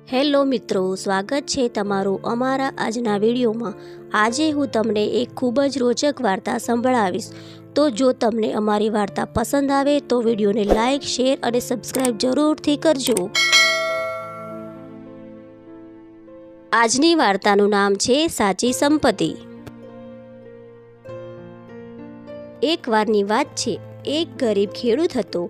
Hello મિત્રો, સ્વાગત છે તમારું અમારા આજના વિડીયોમાં। આજે હું તમને એક ખૂબ જ રોચક વાર્તા સંભળાવીશ। તો જો તમને અમારી વાર્તા પસંદ આવે તો વિડીયોને લાઇક, શેર અને સબસ્ક્રાઈબ જરૂરથી કરજો। આજની વાર્તાનું નામ છે સાચી સંપત્તિ। એકવારની વાત છે, એક ગરીબ ખેડૂત હતો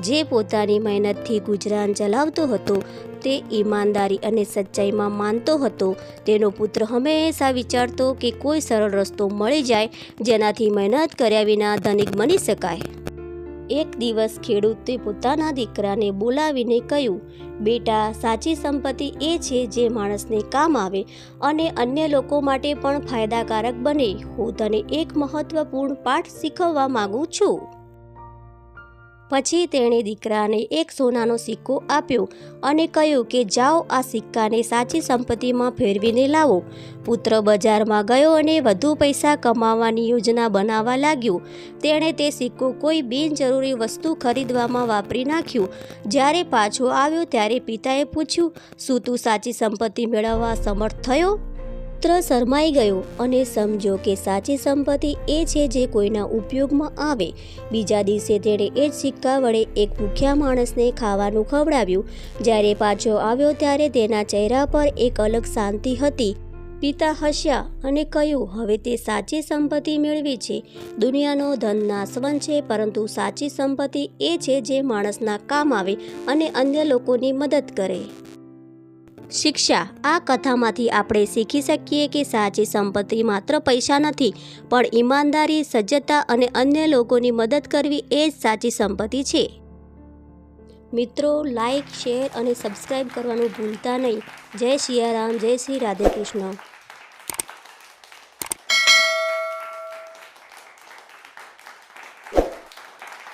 જે પોતાની મહેનતથી ગુજરાન ચલાવતો હતો। તે ઈમાનદારી અને સચ્ચાઈમાં માનતો હતો। તેનો પુત્ર હંમેશા વિચારતો કે કોઈ સરળ રસ્તો મળી જાય જેનાથી મહેનત કર્યા વિના ધનિક બની શકાય। એક દિવસ ખેડૂતે પોતાના દીકરાને બોલાવીને કહ્યું, બેટા, સાચી સંપત્તિ એ છે જે માણસને કામ આવે અને અન્ય લોકો માટે પણ ફાયદાકારક બને। હું તને એક મહત્વપૂર્ણ પાઠ શીખવવા માંગુ છું। પછી તેણે દીકરાને એક સોનાનો સિક્કો આપ્યો અને કહ્યું કે જાઓ, આ સિક્કાને સાચી સંપત્તિમાં ફેરવીને લાવો। પુત્ર બજારમાં ગયો અને વધુ પૈસા કમાવાની યોજના બનાવવા લાગ્યો। તેણે તે સિક્કો કોઈ બિનજરૂરી વસ્તુ ખરીદવામાં વાપરી નાખ્યો। જ્યારે પાછો આવ્યો ત્યારે પિતાએ પૂછ્યું, શું તું સાચી સંપત્તિ મેળવવા સમર્થ થયો? પુત્ર શરમાઈ ગયો અને સમજ્યો કે સાચી સંપત્તિ એ છે જે કોઈના ઉપયોગમાં આવે। બીજા દિવસે તેણે એ જ સિક્કા વડે એક ભૂખ્યા માણસને ખાવાનું ખવડાવ્યું। જ્યારે પાછો આવ્યો ત્યારે તેના ચહેરા પર એક અલગ શાંતિ હતી। પિતા હસ્યા અને કહ્યું, હવે તે સાચી સંપત્તિ મેળવી છે। દુનિયાનો ધન નાશવંત છે, પરંતુ સાચી સંપત્તિ એ છે જે માણસના કામ આવે અને અન્ય લોકોની મદદ કરે। શિક્ષા: આ કથામાંથી આપણે શીખી શકીએ કે સાચી સંપત્તિ માત્ર પૈસા નથી, પણ ઈમાનદારી, સજ્જતા અને અન્ય લોકોની મદદ કરવી એ જ સાચી સંપત્તિ છે। મિત્રો, લાઇક, શેર અને સબસ્ક્રાઈબ કરવાનું ભૂલતા નહીં। જય સિયારામ, જય શ્રી રાધે કૃષ્ણ।